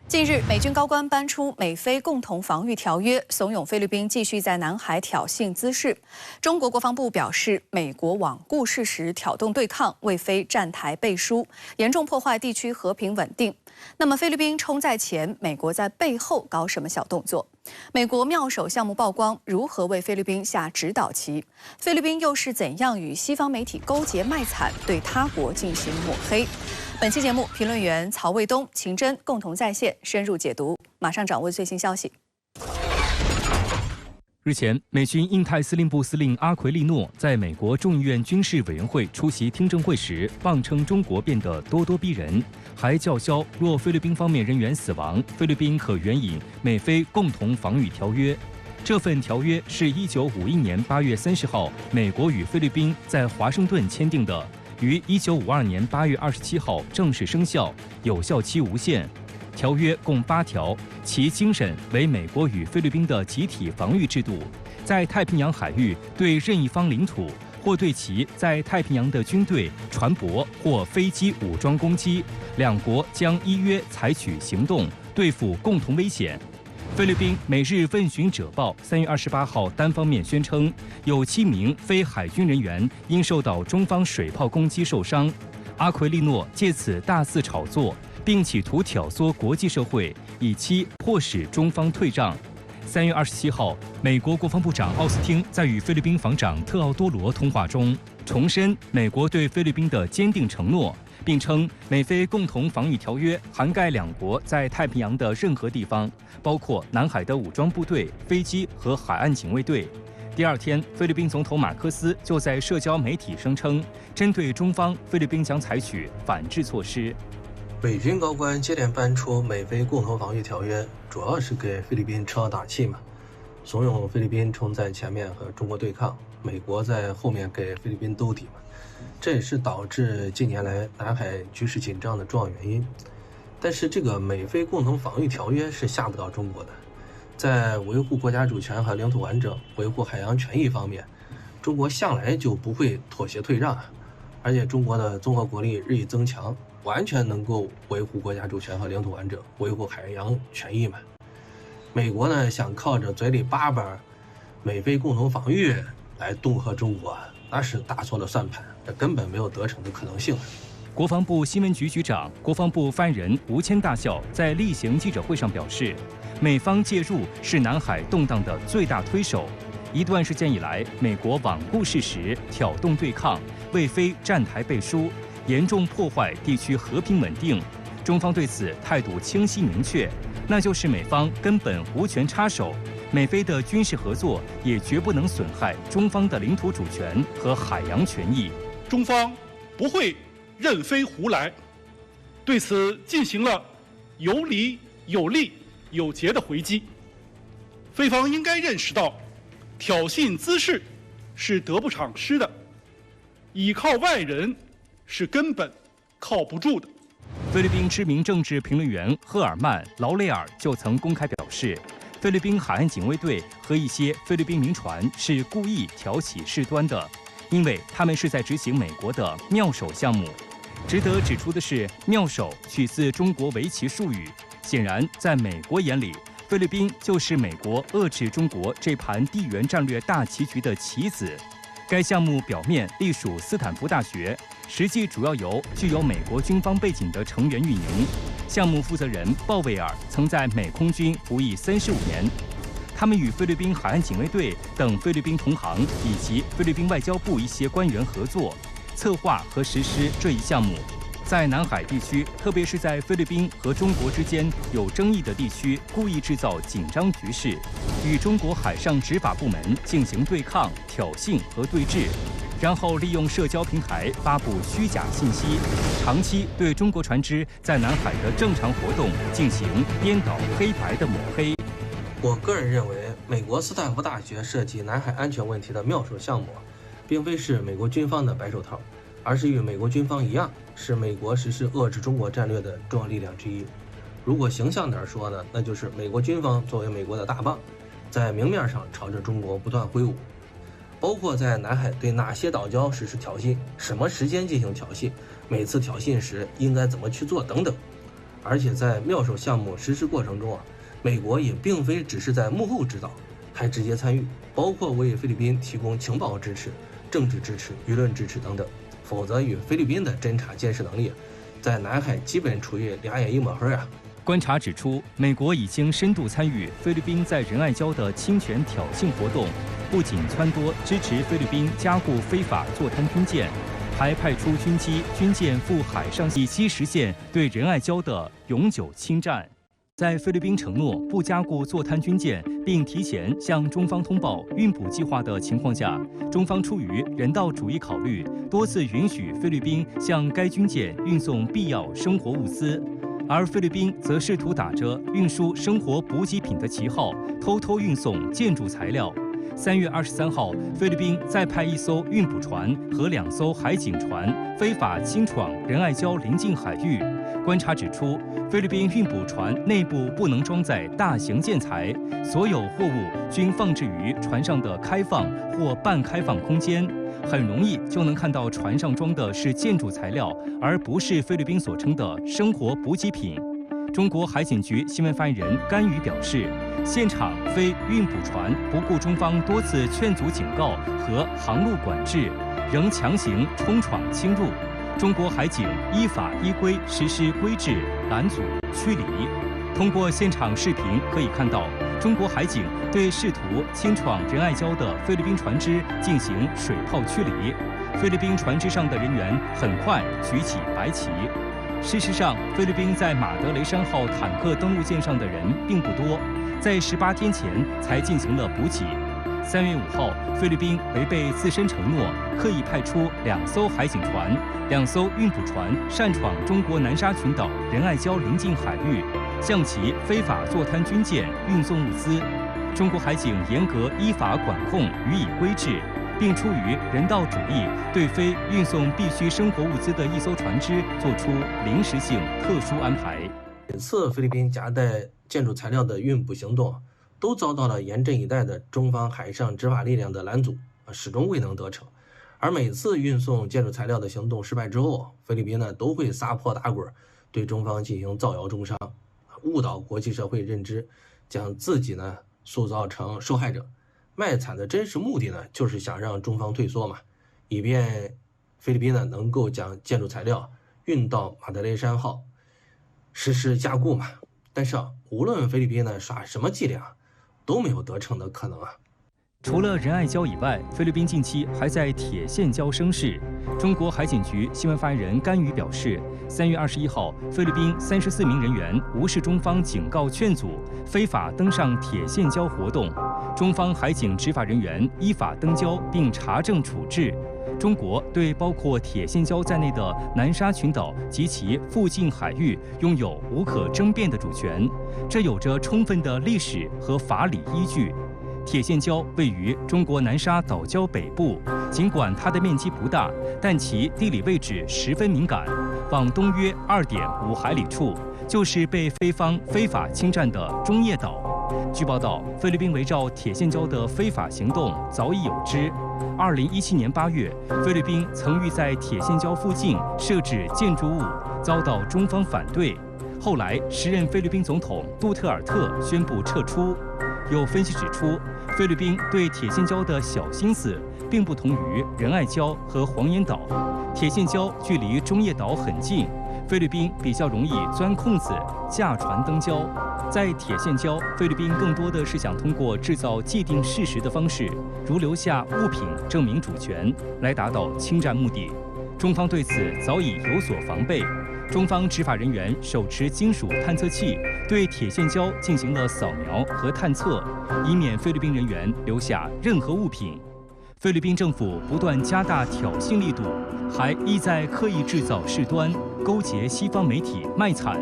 近日，美军高官搬出美菲共同防御条约，怂恿菲律宾继续在南海挑衅滋事。中国国防部表示，美国罔顾事实，挑动对抗，为菲站台背书，严重破坏地区和平稳定。那么，菲律宾冲在前，美国在背后搞什么小动作？美国妙手项目曝光，如何为菲律宾下指导棋？菲律宾又是怎样与西方媒体勾结卖惨，对他国进行抹黑？本期节目，评论员曹卫东、秦真共同在线深入解读。马上掌握最新消息。日前，美军印太司令部司令阿奎利诺在美国众议院军事委员会出席听证会时，妄称中国变得咄咄逼人，还叫嚣若菲律宾方面人员死亡，菲律宾可援引美菲共同防御条约。这份条约是1951年8月30号美国与菲律宾在华盛顿签订的，于1952年8月27号正式生效，有效期无限。条约共8条，其精神为美国与菲律宾的集体防御制度，在太平洋海域对任意方领土或对其在太平洋的军队、船舶或飞机武装攻击，两国将依约采取行动对付共同危险。菲律宾《每日问询者报》3月28号单方面宣称，有7名非海军人员因受到中方水炮攻击受伤。阿奎利诺借此大肆炒作，并企图挑唆国际社会，以期迫使中方退让。3月27号，美国国防部长奥斯汀在与菲律宾防长特奥多罗通话中，重申美国对菲律宾的坚定承诺，并称美菲共同防御条约涵盖两国在太平洋的任何地方，包括南海的武装部队、飞机和海岸警卫队。第二天，菲律宾总统马科斯就在社交媒体声称，针对中方，菲律宾将采取反制措施。美军高官接连搬出美菲共同防御条约，主要是给菲律宾车上打气嘛，怂恿菲律宾冲在前面和中国对抗，美国在后面给菲律宾兜底嘛，这也是导致近年来南海局势紧张的重要原因。但是这个美菲共同防御条约是吓不到中国的，在维护国家主权和领土完整、维护海洋权益方面，中国向来就不会妥协退让，而且中国的综合国力日益增强，完全能够维护国家主权和领土完整，维护海洋权益嘛。美国呢想靠着嘴里叭叭美菲共同防御来恫吓中国，那是打错了算盘，这根本没有得逞的可能性。国防部新闻局局长、国防部发言人吴谦大校在例行记者会上表示，美方介入是南海动荡的最大推手。一段时间以来，美国罔顾事实，挑动对抗，为菲站台背书，严重破坏地区和平稳定。中方对此态度清晰明确，那就是美方根本无权插手，美菲的军事合作也绝不能损害中方的领土主权和海洋权益。中方不会任菲胡来，对此进行了有理、有利、有节的回击。菲方应该认识到，挑衅滋事是得不偿失的，倚靠外人是根本靠不住的。菲律宾知名政治评论员赫尔曼·劳雷尔就曾公开表示，菲律宾海岸警卫队和一些菲律宾民船是故意挑起事端的，因为他们是在执行美国的妙手项目。值得指出的是，妙手取自中国围棋术语，显然在美国眼里，菲律宾就是美国遏制中国这盘地缘战略大棋局的棋子。该项目表面隶属斯坦福大学，实际主要由具有美国军方背景的成员运营。项目负责人鲍威尔曾在美空军服役35年，他们与菲律宾海岸警卫队等菲律宾同行以及菲律宾外交部一些官员合作，策划和实施这一项目。在南海地区，特别是在菲律宾和中国之间有争议的地区，故意制造紧张局势，与中国海上执法部门进行对抗、挑衅和对峙，然后利用社交平台发布虚假信息，长期对中国船只在南海的正常活动进行颠倒黑白的抹黑。我个人认为，美国斯坦福大学涉及南海安全问题的妙手项目，并非是美国军方的白手套，而是与美国军方一样，是美国实施遏制中国战略的重要力量之一。如果形象点说呢，那就是美国军方作为美国的大棒，在明面上朝着中国不断挥舞，包括在南海对哪些岛礁实施挑衅，什么时间进行挑衅，每次挑衅时应该怎么去做等等。而且在妙手项目实施过程中美国也并非只是在幕后指导，还直接参与，包括为菲律宾提供情报支持、政治支持、舆论支持等等。否则，与菲律宾的侦察监视能力在南海基本处于两眼一抹黑啊。观察指出，美国已经深度参与菲律宾在仁爱礁的侵权挑衅活动，不仅撺掇支持菲律宾加固非法坐滩军舰，还派出军机、军舰赴海上，以期实现对仁爱礁的永久侵占。在菲律宾承诺不加固坐滩军舰，并提前向中方通报运补计划的情况下，中方出于人道主义考虑，多次允许菲律宾向该军舰运送必要生活物资，而菲律宾则试图打着运输生活补给品的旗号，偷偷运送建筑材料。3月23号，菲律宾再派1艘运补船和2艘海警船非法侵闯仁爱礁邻近海域。观察指出，菲律宾运补船内部不能装载大型建材，所有货物均放置于船上的开放或半开放空间，很容易就能看到船上装的是建筑材料，而不是菲律宾所称的生活补给品。中国海警局新闻发言人甘宇表示，现场非运补船不顾中方多次劝阻警告和航路管制，仍强行冲闯侵入。中国海警依法依规实施规制、拦阻、驱离。通过现场视频可以看到，中国海警对试图侵闯仁爱礁的菲律宾船只进行水炮驱离。菲律宾船只上的人员很快举起白旗。事实上，菲律宾在马德雷山号坦克登陆舰上的人并不多，在18天前才进行了补给。3月5号，菲律宾违背自身承诺，刻意派出2艘海警船、2艘运补船擅闯中国南沙群岛仁爱礁邻近海域，向其非法坐滩军舰运送物资。中国海警严格依法管控，予以规制，并出于人道主义，对非运送必需生活物资的1艘船只作出临时性特殊安排。每次菲律宾夹带建筑材料的运补行动，都遭到了严阵以待的中方海上执法力量的拦阻，始终未能得逞。而每次运送建筑材料的行动失败之后，菲律宾都会撒泼打滚，对中方进行造谣中伤，误导国际社会认知，将自己塑造成受害者。卖惨的真实目的就是想让中方退缩嘛，以便菲律宾能够将建筑材料运到马德雷山号实施加固嘛。但是无论菲律宾耍什么伎俩，都没有得逞的可能啊。除了仁爱礁以外，菲律宾近期还在铁线礁生事。中国海警局新闻发言人甘宇表示，3月21号，菲律宾34名人员无视中方警告劝阻，非法登上铁线礁活动。中方海警执法人员依法登礁并查证处置。中国对包括铁线礁在内的南沙群岛及其附近海域拥有无可争辩的主权，这有着充分的历史和法理依据。铁线礁位于中国南沙岛礁北部，尽管它的面积不大，但其地理位置十分敏感。往东约2.5海里处，就是被菲方非法侵占的中业岛。据报道，菲律宾围绕铁线礁的非法行动早已有之。2017年8月，菲律宾曾欲在铁线礁附近设置建筑物，遭到中方反对。后来，时任菲律宾总统杜特尔特宣布撤出。有分析指出，菲律宾对铁线礁的小心思并不同于仁爱礁和黄岩岛。铁线礁距离中业岛很近，菲律宾比较容易钻空子驾船登礁。在铁线礁，菲律宾更多的是想通过制造既定事实的方式，如留下物品证明主权，来达到侵占目的。中方对此早已有所防备。中方执法人员手持金属探测器，对铁线礁进行了扫描和探测，以免菲律宾人员留下任何物品。菲律宾政府不断加大挑衅力度，还意在刻意制造事端，勾结西方媒体卖惨。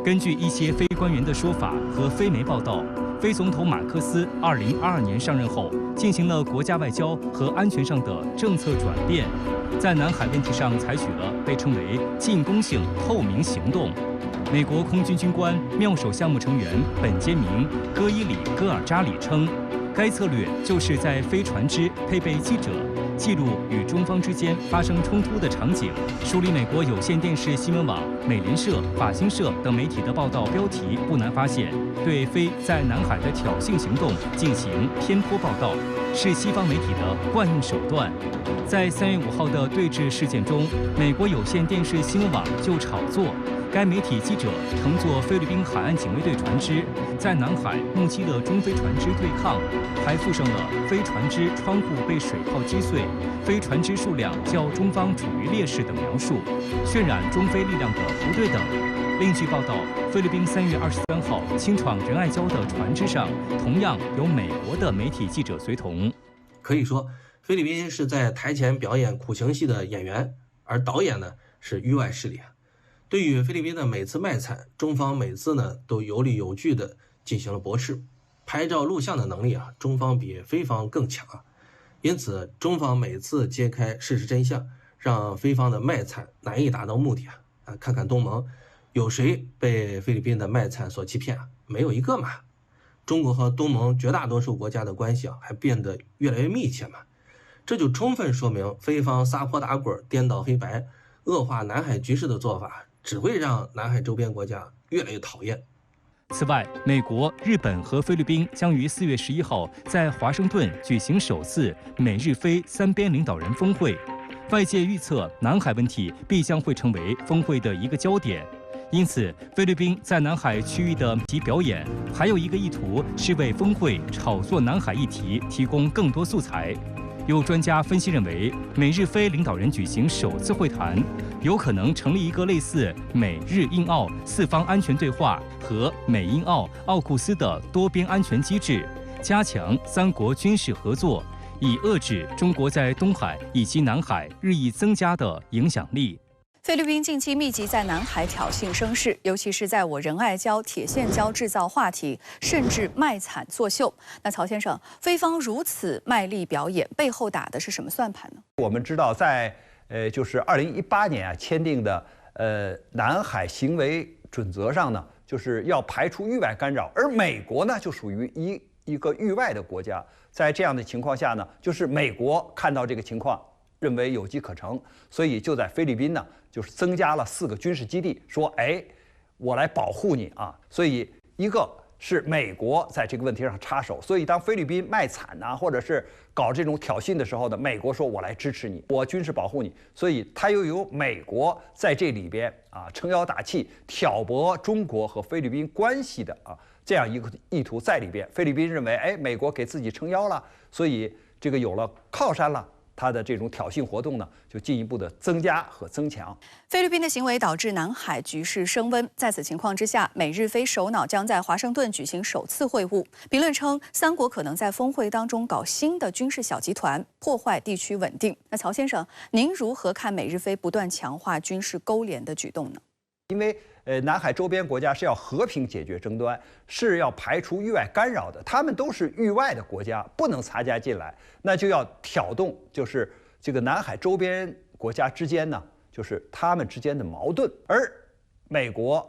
根据一些非官员的说法和非媒报道，菲总统马克思2022年上任后，进行了国家外交和安全上的政策转变，在南海问题上采取了被称为进攻性透明行动。美国空军军官妙手项目成员本杰明·戈伊里戈尔扎里称，该策略就是在非船只配备记者、记录与中方之间发生冲突的场景，梳理美国有线电视新闻网、美联社、法新社等媒体的报道标题，不难发现，对非在南海的挑衅行动进行偏颇报道，是西方媒体的惯用手段。在3月5号的对峙事件中，美国有线电视新闻网就炒作，该媒体记者乘坐菲律宾海岸警卫队船只，在南海目击了中菲船只对抗，还附上了非船只窗户被水炮击碎、非船只数量较中方处于劣势等描述，渲染中菲力量的不对等。另据报道，菲律宾3月23号清闯仁爱礁的船只上，同样有美国的媒体记者随同。可以说，菲律宾是在台前表演苦情戏的演员，而导演呢是域外势力。对于菲律宾的每次卖惨，中方每次呢都有理有据的进行了驳斥，拍照录像的能力中方比菲方更强。因此，中方每次揭开事实真相，让菲方的卖惨难以达到目的看看东盟，有谁被菲律宾的卖惨所欺骗没有一个嘛。中国和东盟绝大多数国家的关系还变得越来越密切嘛。这就充分说明菲方撒泼打滚、颠倒黑白、恶化南海局势的做法，只会让南海周边国家越来越讨厌。此外，美国、日本和菲律宾将于4月11号在华盛顿举行首次美日菲三边领导人峰会，外界预测南海问题必将会成为峰会的一个焦点。因此，菲律宾在南海区域的其表演还有一个意图是为峰会炒作南海议题提供更多素材。有专家分析认为，美日菲领导人举行首次会谈，有可能成立一个类似美日印澳四方安全对话和美英澳奥库斯的多边安全机制，加强三国军事合作，以遏制中国在东海以及南海日益增加的影响力。菲律宾近期密集在南海挑衅声势，尤其是在我仁爱礁、铁线礁制造话题，甚至卖惨作秀。那曹先生，菲方如此卖力表演，背后打的是什么算盘呢？我们知道在，就是2018年签订的南海行为准则上呢，就是要排除域外干扰，而美国呢就属于一个域外的国家。在这样的情况下呢，就是美国看到这个情况，认为有机可乘，所以就在菲律宾呢，就是增加了4个军事基地，说，我来保护你啊。所以一个是美国在这个问题上插手，所以当菲律宾卖惨或者是搞这种挑衅的时候呢，美国说我来支持你，我军事保护你，所以它又有美国在这里边撑腰打气，挑拨中国和菲律宾关系的这样一个意图在里边。菲律宾认为，美国给自己撑腰了，所以这个有了靠山了。他的这种挑衅活动呢，就进一步的增加和增强。菲律宾的行为导致南海局势升温，在此情况之下，美日菲首脑将在华盛顿举行首次会晤。评论称，三国可能在峰会当中搞新的军事小集团，破坏地区稳定。那曹先生，您如何看美日菲不断强化军事勾连的举动呢？因为南海周边国家是要和平解决争端，是要排除域外干扰的，他们都是域外的国家，不能参加进来，那就要挑动，就是这个南海周边国家之间呢，就是他们之间的矛盾，而美国、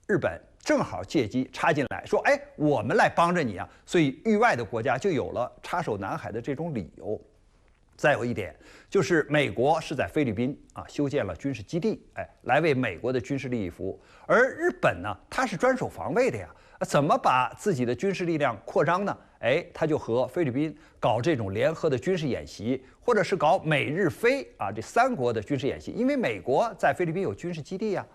日本正好借机插进来，说，我们来帮着你啊，所以域外的国家就有了插手南海的这种理由。再有一点就是美国是在菲律宾修建了军事基地，来为美国的军事利益服务，而日本呢，它是专守防卫的呀，怎么把自己的军事力量扩张呢？他就和菲律宾搞这种联合的军事演习，或者是搞美日菲这3国的军事演习，因为美国在菲律宾有军事基地呀，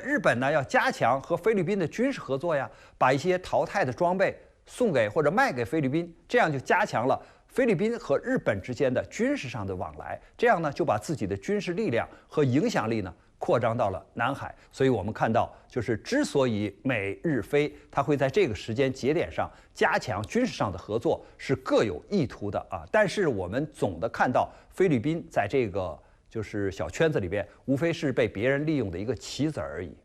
日本呢要加强和菲律宾的军事合作呀，把一些淘汰的装备送给或者卖给菲律宾，这样就加强了菲律宾和日本之间的军事上的往来，这样呢就把自己的军事力量和影响力呢扩张到了南海。所以我们看到，就是之所以美日菲它会在这个时间节点上加强军事上的合作，是各有意图的但是我们总的看到，菲律宾在这个就是小圈子里边，无非是被别人利用的一个棋子而已。